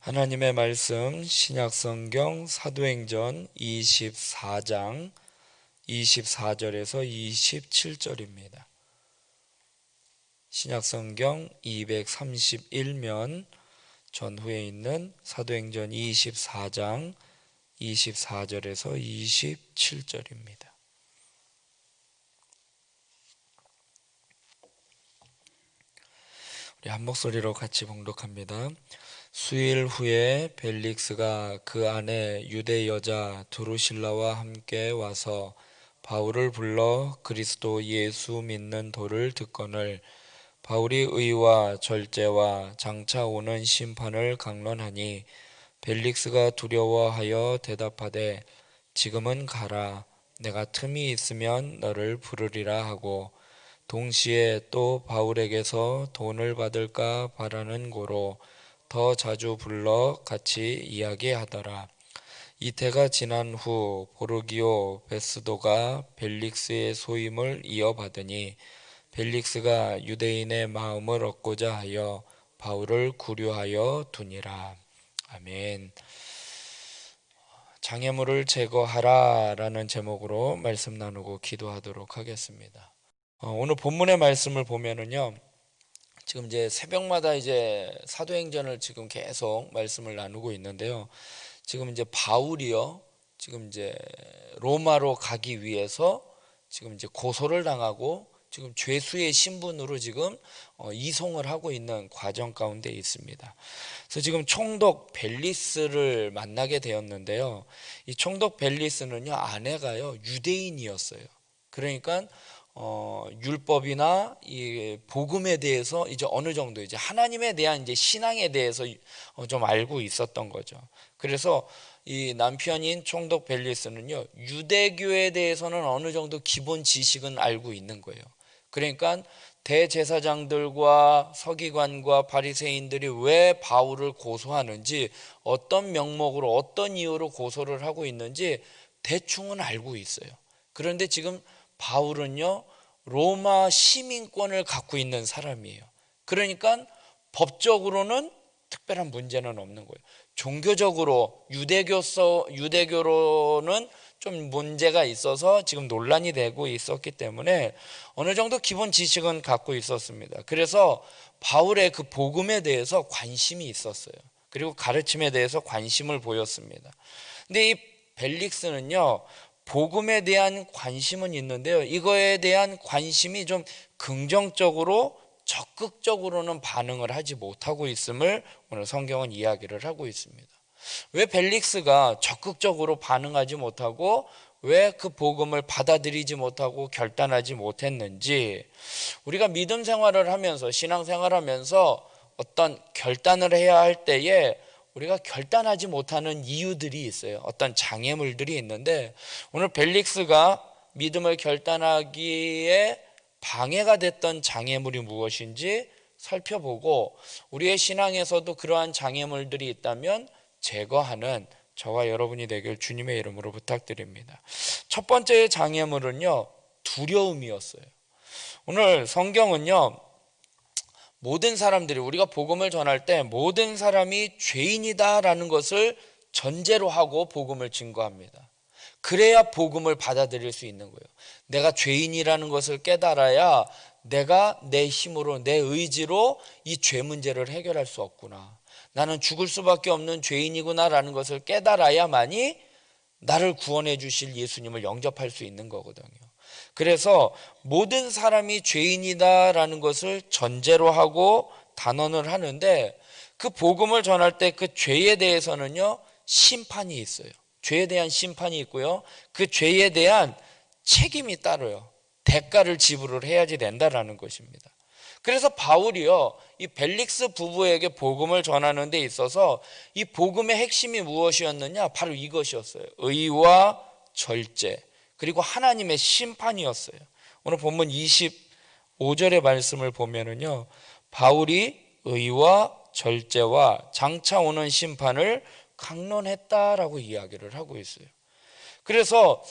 하나님의 말씀 신약성경 사도행전 24장 24절에서 27절입니다. 신약성경 231면 전후에 있는 사도행전 24장 24절에서 27절입니다. 우리 한 목소리로 같이 봉독합니다. 수일 후에 벨릭스가 그 안에 유대 여자 드루실라와 함께 와서 바울을 불러 그리스도 예수 믿는 도를 듣거늘 바울이 의와 절제와 장차 오는 심판을 강론하니 벨릭스가 두려워하여 대답하되 지금은 가라. 내가 틈이 있으면 너를 부르리라 하고 동시에 또 바울에게서 돈을 받을까 바라는 고로 더 자주 불러 같이 이야기하더라. 이태가 지난 후 보르기오 베스도가 벨릭스의 소임을 이어받으니 벨릭스가 유대인의 마음을 얻고자 하여 바울을 구류하여 두니라. 아멘. 장애물을 제거하라 라는 제목으로 말씀 나누고 기도하도록 하겠습니다. 오늘 본문의 말씀을 보면은요, 지금 이제 새벽마다 이제 사도행전을 지금 계속 말씀을 나누고 있는데요. 지금 이제 바울이요, 지금 이제 로마로 가기 위해서 지금 이제 고소를 당하고 지금 죄수의 신분으로 지금 이송을 하고 있는 과정 가운데 있습니다. 그래서 지금 총독 벨리스를 만나게 되었는데요. 이 총독 벨리스는요, 아내가요 유대인이었어요. 그러니까 율법이나 이 복음에 대해서 이제 어느 정도 이제 하나님에 대한 이제 신앙에 대해서 좀 알고 있었던 거죠. 그래서 이 남편인 총독 벨리스는요, 유대교에 대해서는 어느 정도 기본 지식은 알고 있는 거예요. 그러니까 대제사장들과 서기관과 바리새인들이 왜 바울을 고소하는지, 어떤 명목으로 어떤 이유로 고소를 하고 있는지 대충은 알고 있어요. 그런데 지금 바울은요, 로마 시민권을 갖고 있는 사람이에요. 그러니까 법적으로는 특별한 문제는 없는 거예요. 종교적으로 유대교로는 좀 문제가 있어서 지금 논란이 되고 있었기 때문에 어느 정도 기본 지식은 갖고 있었습니다. 그래서 바울의 그 복음에 대해서 관심이 있었어요. 그리고 가르침에 대해서 관심을 보였습니다. 근데 이 벨릭스는요, 복음에 대한 관심은 있는데요, 이거에 대한 관심이 좀 긍정적으로 적극적으로는 반응을 하지 못하고 있음을 오늘 성경은 이야기를 하고 있습니다. 왜 벨릭스가 적극적으로 반응하지 못하고 왜 그 복음을 받아들이지 못하고 결단하지 못했는지, 우리가 믿음 생활을 하면서 신앙 생활하면서 어떤 결단을 해야 할 때에 우리가 결단하지 못하는 이유들이 있어요. 어떤 장애물들이 있는데, 오늘 벨릭스가 믿음을 결단하기에 방해가 됐던 장애물이 무엇인지 살펴보고, 우리의 신앙에서도 그러한 장애물들이 있다면 제거하는 저와 여러분이 되길 주님의 이름으로 부탁드립니다. 첫 번째 장애물은요, 두려움이었어요. 오늘 성경은요, 모든 사람들이, 우리가 복음을 전할 때 모든 사람이 죄인이다라는 것을 전제로 하고 복음을 증거합니다. 그래야 복음을 받아들일 수 있는 거예요. 내가 죄인이라는 것을 깨달아야 내가 내 힘으로, 내 의지로 이 죄 문제를 해결할 수 없구나, 나는 죽을 수밖에 없는 죄인이구나라는 것을 깨달아야만이 나를 구원해 주실 예수님을 영접할 수 있는 거거든요. 그래서 모든 사람이 죄인이다라는 것을 전제로 하고 단언을 하는데, 그 복음을 전할 때 그 죄에 대해서는요, 심판이 있어요. 죄에 대한 심판이 있고요, 그 죄에 대한 책임이 따르요. 대가를 지불을 해야지 된다라는 것입니다. 그래서 바울이요, 이 벨릭스 부부에게 복음을 전하는 데 있어서 이 복음의 핵심이 무엇이었느냐, 바로 이것이었어요. 의와 절제, 그리고 하나님의 심판이었어요. 오늘 본문 25절의 말씀을 보면은요, 바울이 의와 절제와 장차 오는 심판을 강론했다라고 이야기를 하고 있어요. 그래서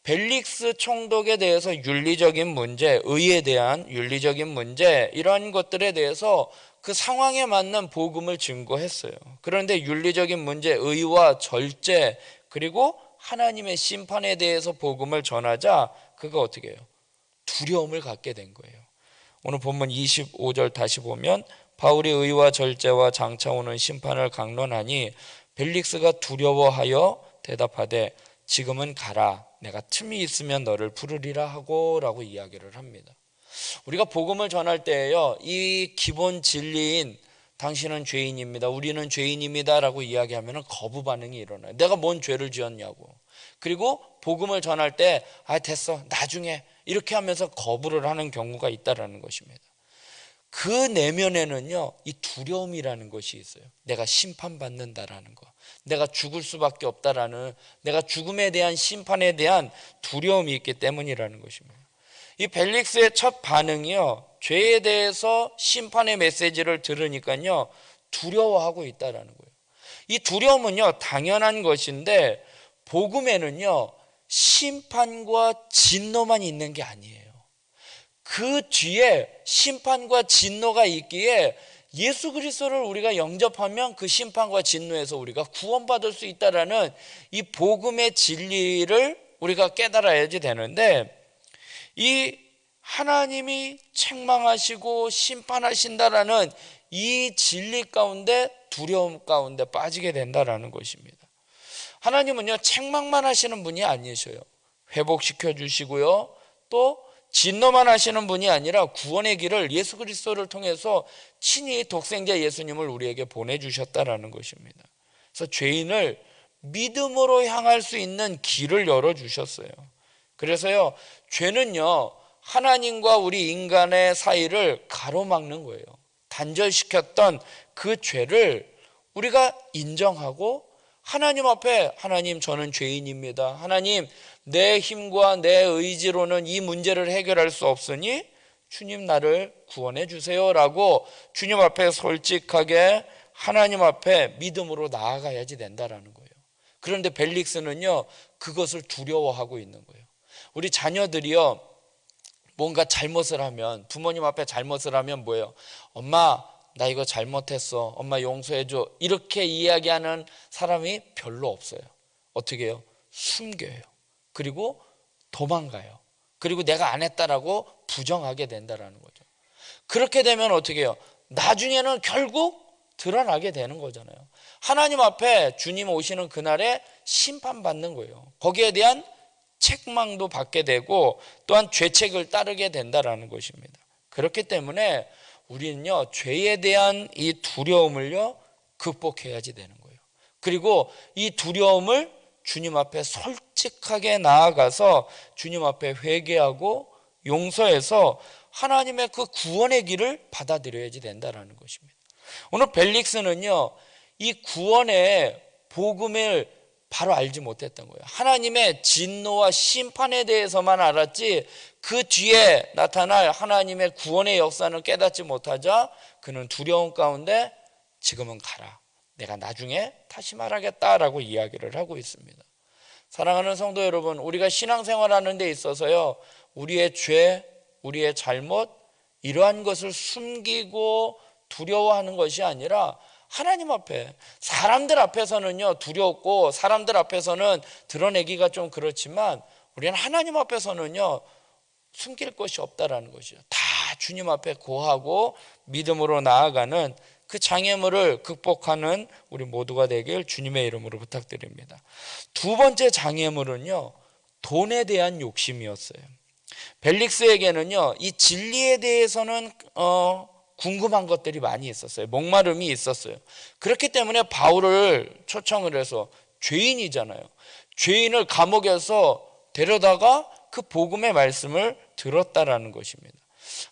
벨릭스 총독에 대해서 윤리적인 문제, 의에 대한 윤리적인 문제, 이런 것들에 대해서 그 상황에 맞는 복음을 증거했어요. 그런데 윤리적인 문제, 의와 절제, 그리고 하나님의 심판에 대해서 복음을 전하자 그가 어떻게 해요? 두려움을 갖게 된 거예요. 오늘 본문 25절 다시 보면 바울이 의와 절제와 장차 오는 심판을 강론하니 벨릭스가 두려워하여 대답하되 지금은 가라, 내가 틈이 있으면 너를 부르리라 하고 라고 이야기를 합니다. 우리가 복음을 전할 때에요, 이 기본 진리인 당신은 죄인입니다, 우리는 죄인입니다 라고 이야기하면 거부 반응이 일어나요. 내가 뭔 죄를 지었냐고. 그리고 복음을 전할 때 됐어, 나중에, 이렇게 하면서 거부를 하는 경우가 있다라는 것입니다. 그 내면에는요, 이 두려움이라는 것이 있어요. 내가 심판받는다라는 거, 내가 죽을 수밖에 없다라는, 내가 죽음에 대한 심판에 대한 두려움이 있기 때문이라는 것입니다. 이 벨릭스의 첫 반응이요, 죄에 대해서 심판의 메시지를 들으니까요 두려워하고 있다라는 거예요. 이 두려움은요 당연한 것인데, 복음에는요 심판과 진노만 있는 게 아니에요. 그 뒤에 심판과 진노가 있기에 예수 그리스도를 우리가 영접하면 그 심판과 진노에서 우리가 구원받을 수 있다라는 이 복음의 진리를 우리가 깨달아야지 되는데, 이 하나님이 책망하시고 심판하신다라는 이 진리 가운데 두려움 가운데 빠지게 된다라는 것입니다. 하나님은요 책망만 하시는 분이 아니셔요. 회복시켜 주시고요, 또 진노만 하시는 분이 아니라 구원의 길을 예수 그리스도를 통해서 친히 독생자 예수님을 우리에게 보내주셨다라는 것입니다. 그래서 죄인을 믿음으로 향할 수 있는 길을 열어주셨어요. 그래서요 죄는요 하나님과 우리 인간의 사이를 가로막는 거예요. 단절시켰던 그 죄를 우리가 인정하고 하나님 앞에, 하나님 저는 죄인입니다, 하나님 내 힘과 내 의지로는 이 문제를 해결할 수 없으니 주님 나를 구원해 주세요 라고 주님 앞에 솔직하게 하나님 앞에 믿음으로 나아가야지 된다라는 거예요. 그런데 벨릭스는요 그것을 두려워하고 있는 거예요. 우리 자녀들이요 뭔가 잘못을 하면, 부모님 앞에 잘못을 하면 뭐예요? 엄마 나 이거 잘못했어, 엄마 용서해줘, 이렇게 이야기하는 사람이 별로 없어요. 어떻게 해요? 숨겨요. 그리고 도망가요. 그리고 내가 안 했다라고 부정하게 된다라는 거죠. 그렇게 되면 어떻게 해요? 나중에는 결국 드러나게 되는 거잖아요. 하나님 앞에 주님 오시는 그날에 심판받는 거예요. 거기에 대한 책망도 받게 되고 또한 죄책을 따르게 된다라는 것입니다. 그렇기 때문에 우리는요 죄에 대한 이 두려움을요 극복해야지 되는 거예요. 그리고 이 두려움을 주님 앞에 솔직하게 나아가서 주님 앞에 회개하고 용서해서 하나님의 그 구원의 길을 받아들여야지 된다라는 것입니다. 오늘 벨릭스는요 이 구원의 복음을 바로 알지 못했던 거예요. 하나님의 진노와 심판에 대해서만 알았지 그 뒤에 나타날 하나님의 구원의 역사는 깨닫지 못하자 그는 두려움 가운데 지금은 가라, 내가 나중에 다시 말하겠다라고 이야기를 하고 있습니다. 사랑하는 성도 여러분, 우리가 신앙생활하는 데 있어서요 우리의 죄, 우리의 잘못, 이러한 것을 숨기고 두려워하는 것이 아니라 하나님 앞에, 사람들 앞에서는요 두렵고 사람들 앞에서는 드러내기가 좀 그렇지만 우리는 하나님 앞에서는요 숨길 것이 없다라는 것이죠. 다 주님 앞에 고하고 믿음으로 나아가는 그 장애물을 극복하는 우리 모두가 되길 주님의 이름으로 부탁드립니다. 두 번째 장애물은요 돈에 대한 욕심이었어요. 벨릭스에게는요 이 진리에 대해서는 궁금한 것들이 많이 있었어요. 목마름이 있었어요. 그렇기 때문에 바울을 초청을 해서, 죄인이잖아요, 죄인을 감옥에서 데려다가 그 복음의 말씀을 들었다라는 것입니다.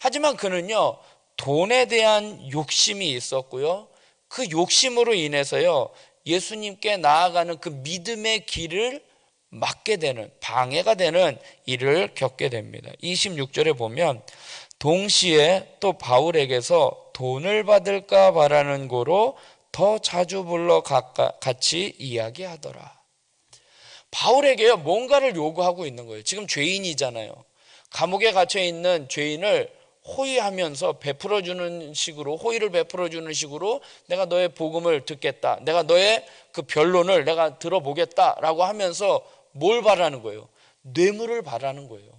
하지만 그는요 돈에 대한 욕심이 있었고요 그 욕심으로 인해서요 예수님께 나아가는 그 믿음의 길을 막게 되는, 방해가 되는 일을 겪게 됩니다. 26절에 보면 동시에 또 바울에게서 돈을 받을까 바라는 고로 더 자주 불러 같이 이야기하더라. 바울에게요 뭔가를 요구하고 있는 거예요. 지금 죄인이잖아요. 감옥에 갇혀 있는 죄인을 호의하면서 베풀어주는 식으로, 호의를 베풀어주는 식으로 내가 너의 복음을 듣겠다, 내가 너의 그 변론을 내가 들어보겠다라고 하면서 뭘 바라는 거예요? 뇌물을 바라는 거예요.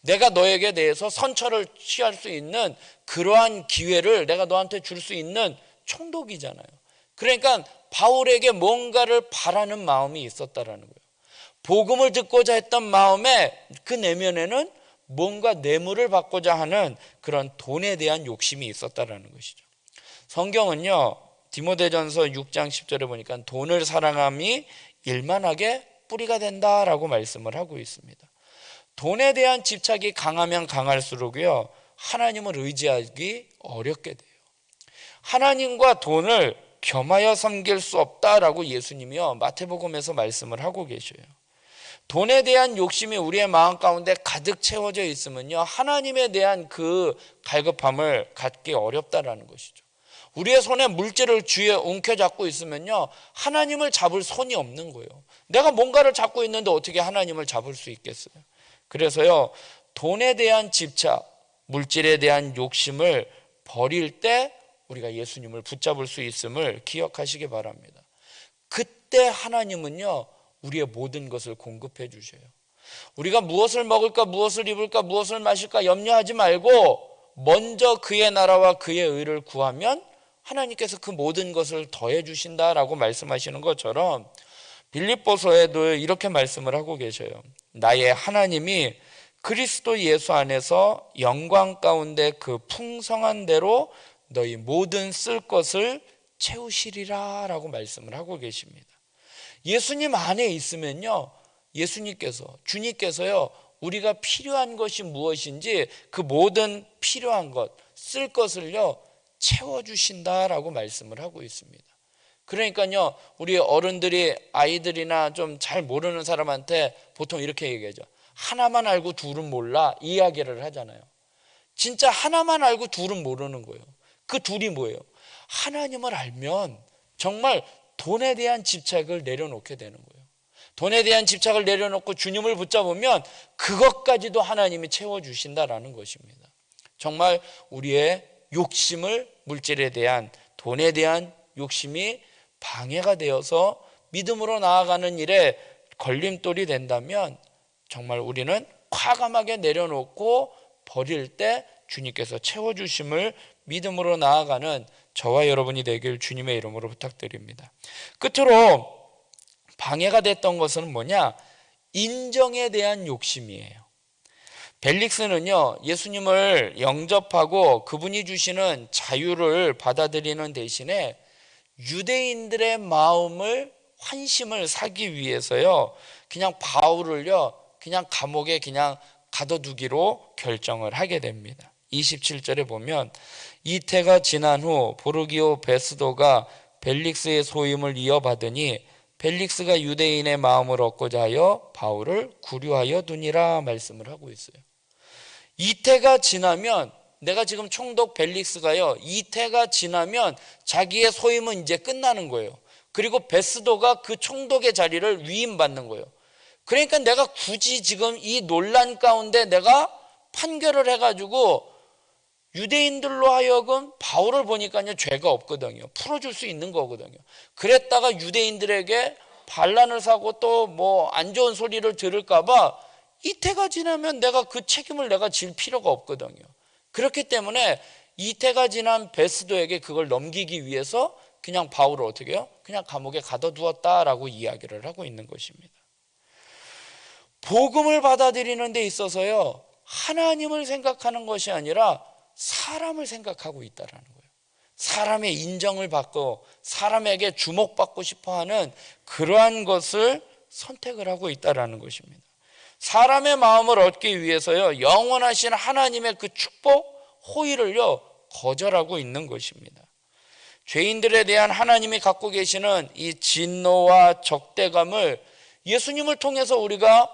내가 너에게 대해서 선처를 취할 수 있는 그러한 기회를 내가 너한테 줄 수 있는 총독이잖아요. 그러니까 바울에게 뭔가를 바라는 마음이 있었다라는 거예요. 복음을 듣고자 했던 마음의 그 내면에는 뭔가 뇌물을 받고자 하는 그런 돈에 대한 욕심이 있었다라는 것이죠. 성경은요 디모데전서 6장 10절에 보니까 돈을 사랑함이 일만하게 뿌리가 된다라고 말씀을 하고 있습니다. 돈에 대한 집착이 강하면 강할수록요 하나님을 의지하기 어렵게 돼요. 하나님과 돈을 겸하여 섬길 수 없다라고 예수님이요 마태복음에서 말씀을 하고 계셔요. 돈에 대한 욕심이 우리의 마음 가운데 가득 채워져 있으면요 하나님에 대한 그 갈급함을 갖기 어렵다라는 것이죠. 우리의 손에 물질을 쥐어 움켜잡고 있으면요 하나님을 잡을 손이 없는 거예요. 내가 뭔가를 잡고 있는데 어떻게 하나님을 잡을 수 있겠어요? 그래서요 돈에 대한 집착, 물질에 대한 욕심을 버릴 때 우리가 예수님을 붙잡을 수 있음을 기억하시기 바랍니다. 그때 하나님은요 우리의 모든 것을 공급해 주셔요. 우리가 무엇을 먹을까, 무엇을 입을까, 무엇을 마실까 염려하지 말고 먼저 그의 나라와 그의 의를 구하면 하나님께서 그 모든 것을 더해 주신다라고 말씀하시는 것처럼 빌립보서에도 이렇게 말씀을 하고 계셔요. 나의 하나님이 그리스도 예수 안에서 영광 가운데 그 풍성한 대로 너희 모든 쓸 것을 채우시리라 라고 말씀을 하고 계십니다. 예수님 안에 있으면요 예수님께서, 주님께서요 우리가 필요한 것이 무엇인지 그 모든 필요한 것, 쓸 것을요 채워주신다라고 말씀을 하고 있습니다. 그러니까요 우리 어른들이 아이들이나 좀 잘 모르는 사람한테 보통 이렇게 얘기하죠. 하나만 알고 둘은 몰라 이야기를 하잖아요. 진짜 하나만 알고 둘은 모르는 거예요. 그 둘이 뭐예요? 하나님을 알면 정말 돈에 대한 집착을 내려놓게 되는 거예요. 돈에 대한 집착을 내려놓고 주님을 붙잡으면 그것까지도 하나님이 채워주신다라는 것입니다. 정말 우리의 욕심을, 물질에 대한, 돈에 대한 욕심이 방해가 되어서 믿음으로 나아가는 일에 걸림돌이 된다면 정말 우리는 과감하게 내려놓고 버릴 때 주님께서 채워주심을 믿음으로 나아가는 저와 여러분이 되길 주님의 이름으로 부탁드립니다. 끝으로 방해가 됐던 것은 뭐냐? 인정에 대한 욕심이에요. 벨릭스는요 예수님을 영접하고 그분이 주시는 자유를 받아들이는 대신에 유대인들의 마음을, 환심을 사기 위해서요 그냥 바울을요 그냥 감옥에 그냥 가둬두기로 결정을 하게 됩니다. 27절에 보면 이태가 지난 후 보르기오 베스도가 벨릭스의 소임을 이어받으니 벨릭스가 유대인의 마음을 얻고자 하여 바울을 구류하여 두니라 말씀을 하고 있어요. 이태가 지나면, 내가 지금 총독 벨릭스가요 이태가 지나면 자기의 소임은 이제 끝나는 거예요. 그리고 베스도가 그 총독의 자리를 위임받는 거예요. 그러니까 내가 굳이 지금 이 논란 가운데 내가 판결을 해가지고 유대인들로 하여금 바울을 보니까요 죄가 없거든요. 풀어줄 수 있는 거거든요. 그랬다가 유대인들에게 반란을 사고 또 뭐 안 좋은 소리를 들을까봐 이태가 지나면 내가 그 책임을 내가 질 필요가 없거든요. 그렇기 때문에 이태가 지난 베스도에게 그걸 넘기기 위해서 그냥 바울을 어떻게 해요? 그냥 감옥에 가둬두었다라고 이야기를 하고 있는 것입니다. 복음을 받아들이는 데 있어서요 하나님을 생각하는 것이 아니라 사람을 생각하고 있다라는 거예요. 사람의 인정을 받고 사람에게 주목받고 싶어하는 그러한 것을 선택을 하고 있다라는 것입니다. 사람의 마음을 얻기 위해서요 영원하신 하나님의 그 축복, 호의를요 거절하고 있는 것입니다. 죄인들에 대한 하나님이 갖고 계시는 이 진노와 적대감을 예수님을 통해서 우리가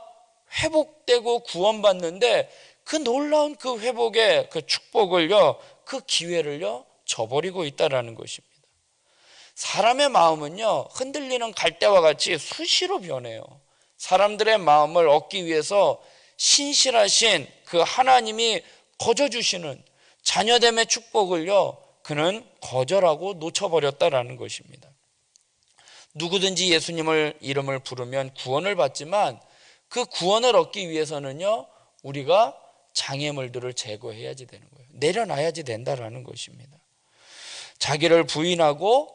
회복되고 구원받는데 그 놀라운 그 회복의 그 축복을요 그 기회를요 저버리고 있다라는 것입니다. 사람의 마음은요 흔들리는 갈대와 같이 수시로 변해요. 사람들의 마음을 얻기 위해서 신실하신 그 하나님이 거저주시는 자녀됨의 축복을요, 그는 거절하고 놓쳐버렸다라는 것입니다. 누구든지 예수님을 이름을 부르면 구원을 받지만 그 구원을 얻기 위해서는요, 우리가 장애물들을 제거해야지 되는 거예요. 내려놔야지 된다라는 것입니다. 자기를 부인하고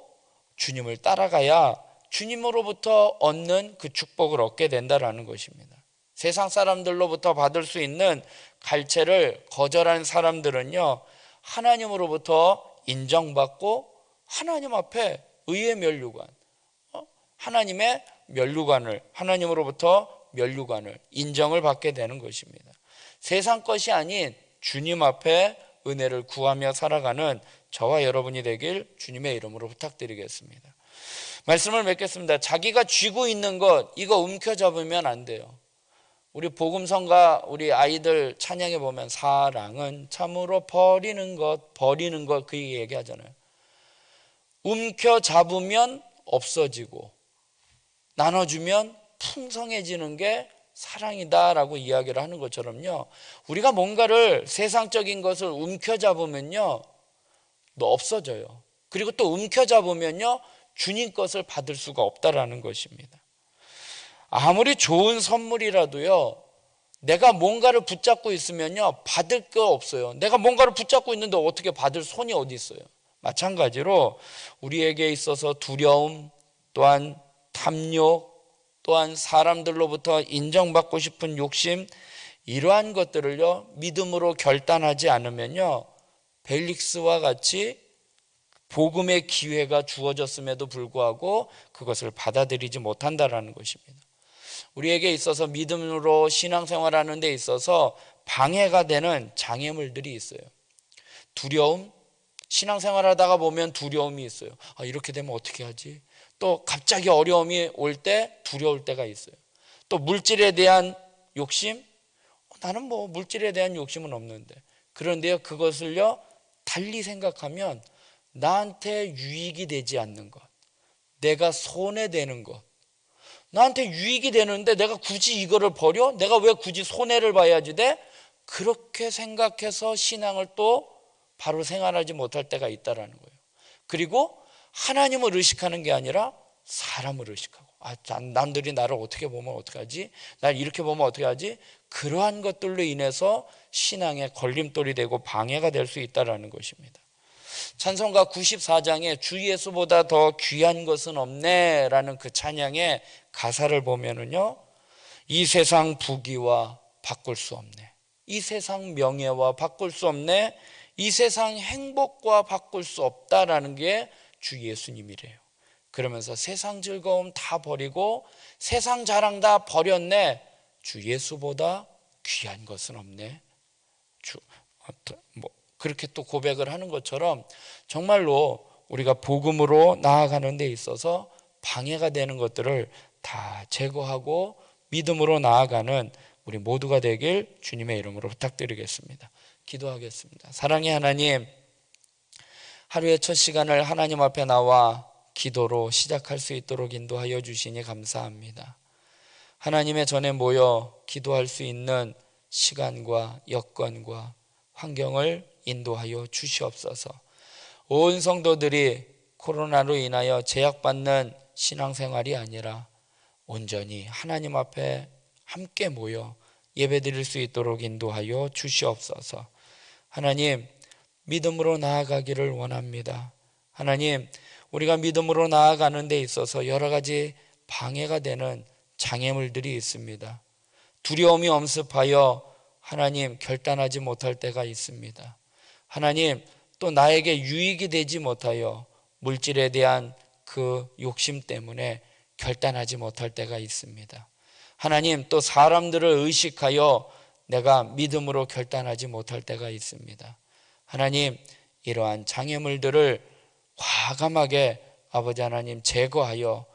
주님을 따라가야 주님으로부터 얻는 그 축복을 얻게 된다라는 것입니다. 세상 사람들로부터 받을 수 있는 갈채를 거절한 사람들은요, 하나님으로부터 인정받고 하나님 앞에 의의 면류관, 하나님의 면류관을, 하나님으로부터 면류관을, 인정을 받게 되는 것입니다. 세상 것이 아닌 주님 앞에 은혜를 구하며 살아가는 저와 여러분이 되길 주님의 이름으로 부탁드리겠습니다. 말씀을 맺겠습니다. 자기가 쥐고 있는 것, 이거 움켜잡으면 안 돼요. 우리 복음성가 우리 아이들 찬양에 보면 사랑은 참으로 버리는 것 그 얘기하잖아요. 움켜잡으면 없어지고 나눠주면 풍성해지는 게 사랑이다라고 이야기를 하는 것처럼요, 우리가 뭔가를 세상적인 것을 움켜잡으면요 너 없어져요. 그리고 또 움켜잡으면요 주님 것을 받을 수가 없다라는 것입니다. 아무리 좋은 선물이라도요, 내가 뭔가를 붙잡고 있으면요 받을 거 없어요. 내가 뭔가를 붙잡고 있는데 어떻게 받을 손이 어디 있어요. 마찬가지로 우리에게 있어서 두려움, 또한 탐욕, 또한 사람들로부터 인정받고 싶은 욕심, 이러한 것들을요 믿음으로 결단하지 않으면요 벨릭스와 같이 복음의 기회가 주어졌음에도 불구하고 그것을 받아들이지 못한다라는 것입니다. 우리에게 있어서 믿음으로 신앙생활하는 데 있어서 방해가 되는 장애물들이 있어요. 두려움, 신앙생활하다가 보면 두려움이 있어요. 이렇게 되면 어떻게 하지? 또 갑자기 어려움이 올 때 두려울 때가 있어요. 또 물질에 대한 욕심, 나는 뭐 물질에 대한 욕심은 없는데, 그런데요 그것을요 달리 생각하면 나한테 유익이 되지 않는 것, 내가 손해되는 것, 나한테 유익이 되는데 내가 굳이 이거를 버려? 내가 왜 굳이 손해를 봐야지 돼? 그렇게 생각해서 신앙을 또 바로 생활하지 못할 때가 있다라는 거예요. 그리고 하나님을 의식하는 게 아니라 사람을 의식하고, 남들이 나를 어떻게 보면 어떡하지? 날 이렇게 보면 어떻게 하지? 그러한 것들로 인해서 신앙에 걸림돌이 되고 방해가 될 수 있다라는 것입니다. 찬송가 94장에 주 예수보다 더 귀한 것은 없네 라는 그 찬양의 가사를 보면은요, 이 세상 부귀와 바꿀 수 없네, 이 세상 명예와 바꿀 수 없네, 이 세상 행복과 바꿀 수 없다라는 게 주 예수님이래요. 그러면서 세상 즐거움 다 버리고 세상 자랑 다 버렸네, 주 예수보다 귀한 것은 없네, 그렇게 또 고백을 하는 것처럼 정말로 우리가 복음으로 나아가는 데 있어서 방해가 되는 것들을 다 제거하고 믿음으로 나아가는 우리 모두가 되길 주님의 이름으로 부탁드리겠습니다. 기도하겠습니다. 사랑의 하나님, 하루의 첫 시간을 하나님 앞에 나와 기도로 시작할 수 있도록 인도하여 주시니 감사합니다. 하나님의 전에 모여 기도할 수 있는 시간과 여건과 환경을 인도하여 주시옵소서. 온 성도들이 코로나로 인하여 제약받는 신앙생활이 아니라 온전히 하나님 앞에 함께 모여 예배드릴 수 있도록 인도하여 주시옵소서. 하나님, 믿음으로 나아가기를 원합니다. 하나님, 우리가 믿음으로 나아가는 데 있어서 여러 가지 방해가 되는 장애물들이 있습니다. 두려움이 엄습하여 하나님 결단하지 못할 때가 있습니다. 하나님, 또 나에게 유익이 되지 못하여 물질에 대한 그 욕심 때문에 결단하지 못할 때가 있습니다. 하나님, 또 사람들을 의식하여 내가 믿음으로 결단하지 못할 때가 있습니다. 하나님, 이러한 장애물들을 과감하게 아버지 하나님 제거하여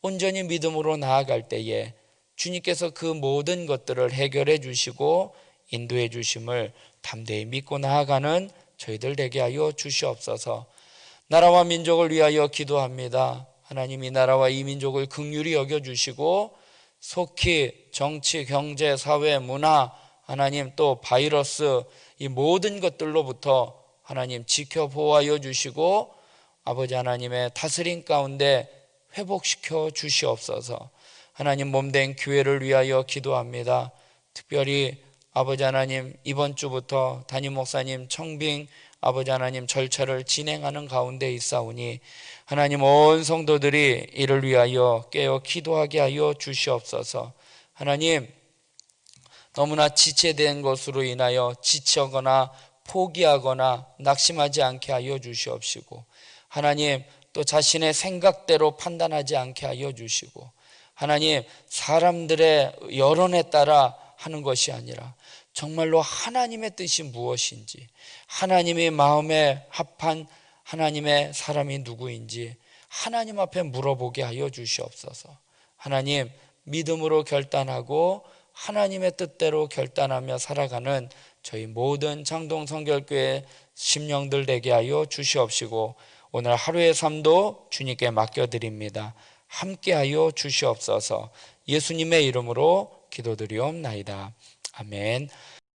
온전히 믿음으로 나아갈 때에 주님께서 그 모든 것들을 해결해 주시고 인도해 주심을 담대히 믿고 나아가는 저희들 되게 하여 주시옵소서. 나라와 민족을 위하여 기도합니다. 하나님, 이 나라와 이 민족을 긍휼히 여겨주시고 속히 정치, 경제, 사회, 문화, 하나님 또 바이러스 이 모든 것들로부터 하나님 지켜 보호하여 주시고 아버지 하나님의 다스림 가운데 회복시켜 주시옵소서. 하나님 몸된 교회를 위하여 기도합니다. 특별히 아버지 하나님 이번 주부터 담임 목사님 청빙 아버지 하나님 절차를 진행하는 가운데 있사오니 하나님 온 성도들이 이를 위하여 깨어 기도하게 하여 주시옵소서. 하나님 너무나 지체된 것으로 인하여 지치거나 포기하거나 낙심하지 않게 하여 주시옵시고 하나님 또 자신의 생각대로 판단하지 않게 하여 주시고 하나님 사람들의 여론에 따라 하는 것이 아니라 정말로 하나님의 뜻이 무엇인지 하나님의 마음에 합한 하나님의 사람이 누구인지 하나님 앞에 물어보게 하여 주시옵소서. 하나님 믿음으로 결단하고 하나님의 뜻대로 결단하며 살아가는 저희 모든 장동 성결교회 심령들 되게 하여 주시옵시고 오늘 하루의 삶도 주님께 맡겨드립니다. 함께하여 주시옵소서. 예수님의 이름으로 기도드리옵나이다. 아멘.